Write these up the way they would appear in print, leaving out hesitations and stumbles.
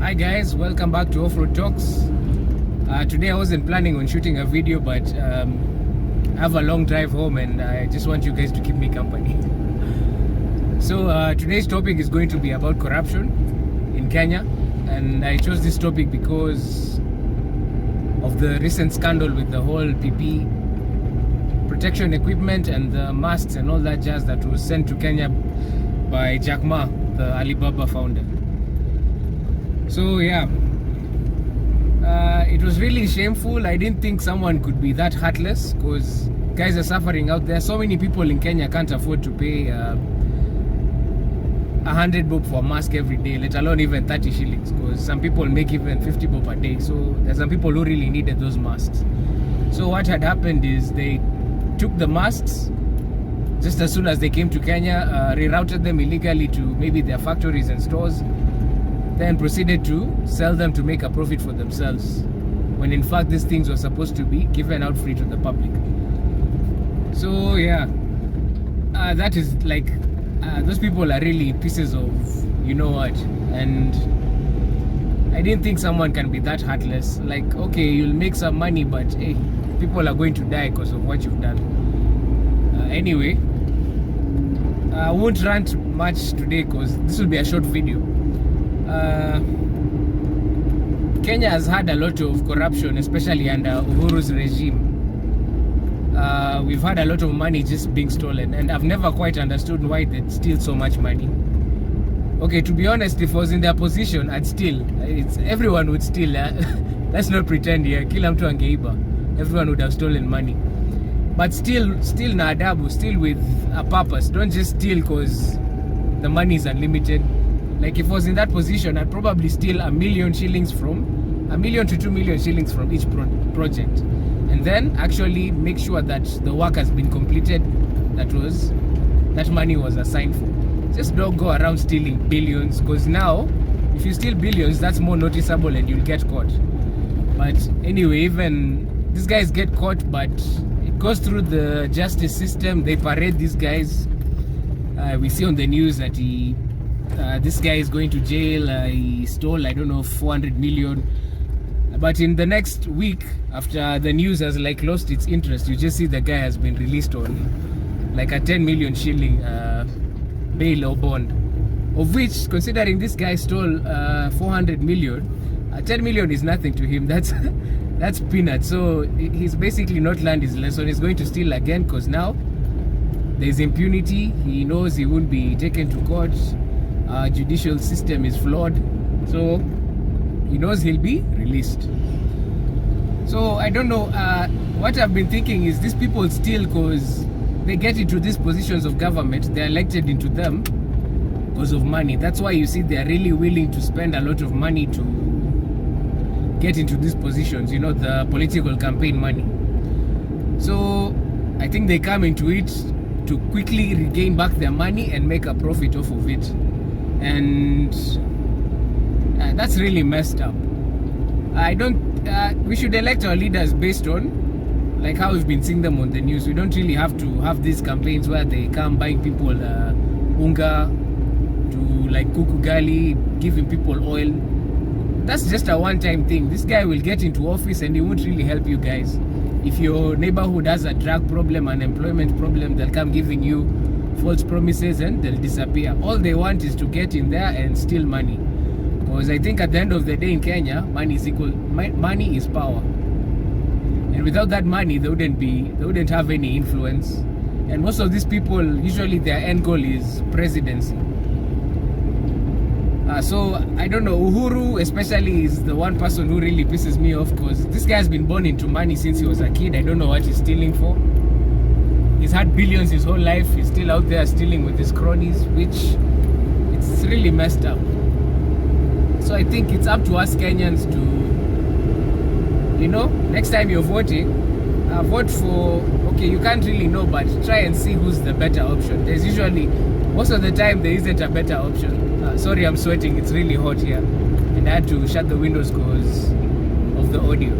Hi guys, welcome back to Offroad Talks. Today I wasn't planning on shooting a video, but I have a long drive home and I just want you guys to keep me company. So today's topic is going to be about corruption in Kenya, and I chose this topic because of the recent scandal with the whole PP protection equipment and the masks and all that jazz that was sent to Kenya by Jack Ma, the Alibaba founder. So yeah, it was really shameful. I didn't think someone could be that heartless, because guys are suffering out there. So many people in Kenya can't afford to pay 100 bob for a mask every day, let alone even 30 shillings, because some people make even 50 bob a day. So there's some people who really needed those masks. So what had happened is they took the masks just as soon as they came to Kenya, rerouted them illegally to maybe their factories and stores, then proceeded to sell them to make a profit for themselves, when in fact these things were supposed to be given out free to the public. So yeah, that is like, those people are really pieces of you know what, and I didn't think someone can be that heartless. Like, okay, you'll make some money, but hey, people are going to die because of what you've done. Anyway, I won't rant much today because this will be a short video. Kenya has had a lot of corruption, especially under Uhuru's regime. We've had a lot of money just being stolen, and I've never quite understood why they steal so much money. Okay, to be honest, if I was in their position, I'd steal. Everyone would steal. Let's not pretend here. Kila mtu angeiba. Everyone would have stolen money. But still na adabu, still with a purpose. Don't just steal because the money is unlimited. Like, if I was in that position, I'd probably steal $1 million to 2 million shillings from each project, and then actually make sure that the work has been completed that money was assigned for. Just don't go around stealing billions, because now if you steal billions, that's more noticeable and you'll get caught. But anyway, even these guys get caught, but it goes through the justice system. They parade these guys. We see on the news that this guy is going to jail. He stole, I don't know, 400 million. But in the next week, after the news has like lost its interest, you just see the guy has been released on like a 10 million shilling bail or bond, of which, considering this guy stole 400 million, 10 million is nothing to him. That's peanuts. So he's basically not learned his lesson. He's going to steal again, because now there's impunity. He knows he won't be taken to court. Judicial system is flawed, so he knows he'll be released. So I don't know, what I've been thinking is these people steal because they get into these positions of government. They're elected into them because of money. That's why you see they're really willing to spend a lot of money to get into these positions, you know, the political campaign money. So I think they come into it to quickly regain back their money and make a profit off of it. And that's really messed up. We should elect our leaders based on like how we've been seeing them on the news. We don't really have to have these campaigns where they come buying people unga to like kuku gali, giving people oil. That's just a one-time thing. This guy will get into office and he won't really help you guys. If your neighborhood has a drug problem, an employment problem, they'll come giving you false promises and they'll disappear. All they want is to get in there and steal money, because I think at the end of the day in Kenya, money is power, and without that money they wouldn't have any influence. And most of these people, usually their end goal is presidency. So I don't know, Uhuru especially is the one person who really pisses me off, because this guy has been born into money since he was a kid. I don't know what he's stealing for. He's had billions his whole life. He's still out there stealing with his cronies, which it's really messed up. So I think it's up to us Kenyans to, you know, next time you're voting, vote for, okay, you can't really know, but try and see who's the better option. There's usually, most of the time, there isn't a better option. Sorry, I'm sweating. It's really hot here, and I had to shut the windows because of the audio.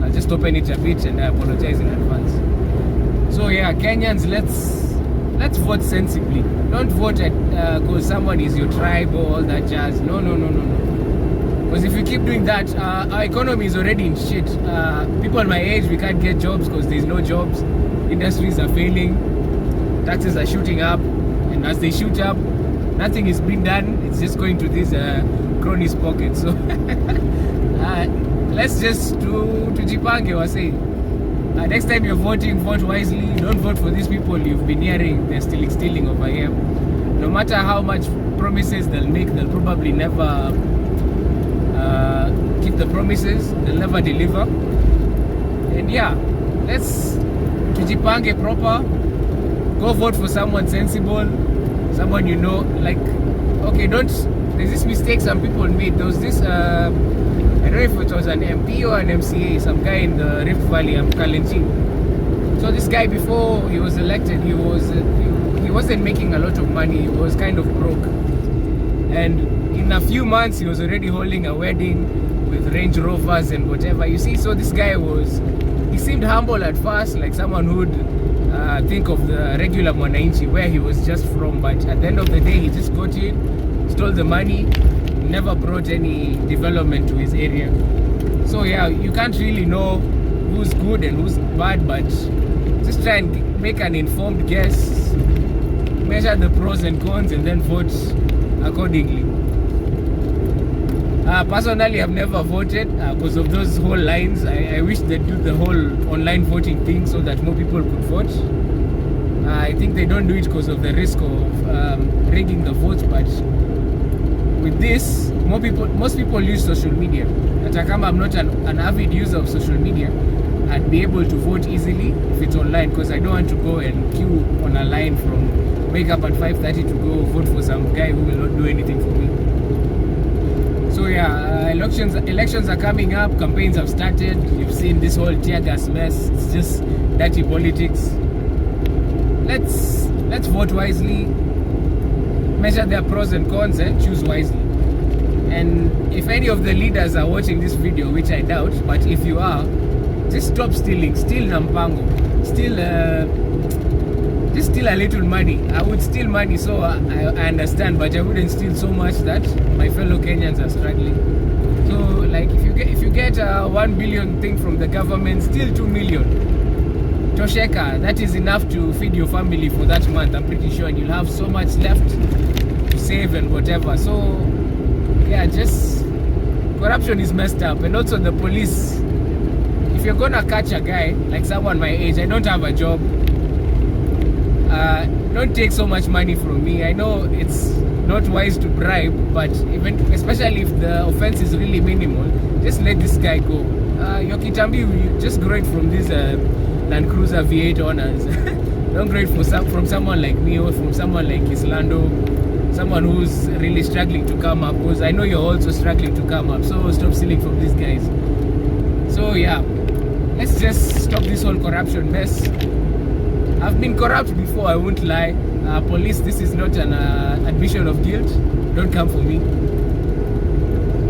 I'll just open it a bit, and I apologize in advance. So yeah, Kenyans, let's vote sensibly. Don't vote at because someone is your tribe or all that jazz. No. Because if you keep doing that, our economy is already in shit. People my age, we can't get jobs because there's no jobs. Industries are failing. Taxes are shooting up. And as they shoot up, nothing is being done. It's just going to these cronies' pockets. So let's just do to Jipange was saying. Next time you're voting, vote wisely. Don't vote for these people you've been hearing. They're stealing over here. No matter how much promises they'll make, they'll probably never keep the promises. They'll never deliver. And yeah, let's tujipange proper. Go vote for someone sensible, someone you know. Like, okay, there's this mistake some people made. There was this I don't know if it was an MP or an MCA, some guy in the Rift Valley, Kalenjin. So this guy, before he was elected, he wasn't making a lot of money. He was kind of broke, and in a few months he was already holding a wedding with Range Rovers and whatever, you see. So this guy he seemed humble at first, like someone who'd think of the regular Mwananchi, where he was just from, but at the end of the day he just got in, stole the money, never brought any development to his area. So yeah, you can't really know who's good and who's bad, but just try and make an informed guess, measure the pros and cons, and then vote accordingly. Personally, I've never voted because of those whole lines. I wish they'd do the whole online voting thing so that more people could vote. I think they don't do it because of the risk of rigging the votes, but with this, most people use social media. Atakama, I'm not an avid user of social media. I'd be able to vote easily if it's online, because I don't want to go and queue on a line from wake up at 5:30 to go vote for some guy who will not do anything for me. So yeah, elections are coming up, campaigns have started. You've seen this whole tear gas mess. It's just dirty politics. Let's vote wisely, measure their pros and cons, and choose wisely. And if any of the leaders are watching this video, which I doubt, but if you are, just stop stealing. Steal nampango. Just steal a little money. I would steal money, so I understand, but I wouldn't steal so much that my fellow Kenyans are struggling. So like, if you get a 1 billion thing from the government, steal 2 million. Tosheka, that is enough to feed your family for that month, I'm pretty sure, and you'll have so much left to save and whatever. So yeah, just corruption is messed up. And also the police, if you're gonna catch a guy, like someone my age, I don't have a job, don't take so much money from me. I know it's not wise to bribe, but especially if the offense is really minimal, just let this guy go. Your Kitambi, you just grade from these Land Cruiser V8 owners. Don't grade from someone like me or from someone like Islando, someone who's really struggling to come up, because I know you're also struggling to come up. So stop stealing from these guys. So yeah, let's just stop this whole corruption mess. I've been corrupt before, I won't lie. Police, this is not an admission of guilt. Don't come for me.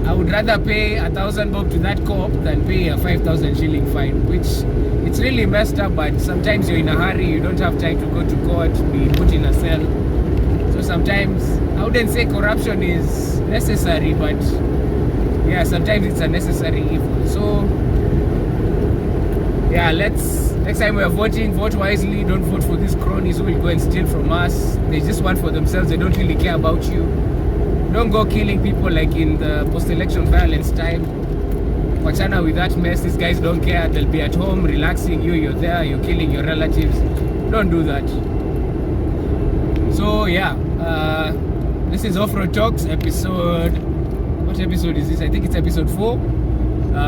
I would rather pay 1,000 bob to that cop than pay a 5,000 shilling fine, which it's really messed up, but sometimes you're in a hurry, you don't have time to go to court, be put in a cell. So sometimes, I wouldn't say corruption is necessary, but yeah, sometimes it's a necessary evil. So yeah, next time we are voting, vote wisely. Don't vote for these cronies who will go and steal from us. They just want for themselves. They don't really care about you. Don't go killing people like in the post-election violence time. Wachana with that mess. These guys don't care. They'll be at home relaxing. You're there, you're killing your relatives. Don't do that. So yeah, this is Offroad Talks episode. What episode is this? I think it's episode 4.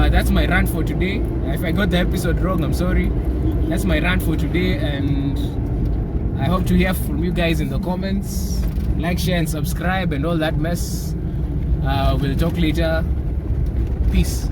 That's my rant for today. If I got the episode wrong, I'm sorry. That's my rant for today, and I hope to hear from you guys in the comments. Like, share, and subscribe, and all that mess. We'll talk later. Peace.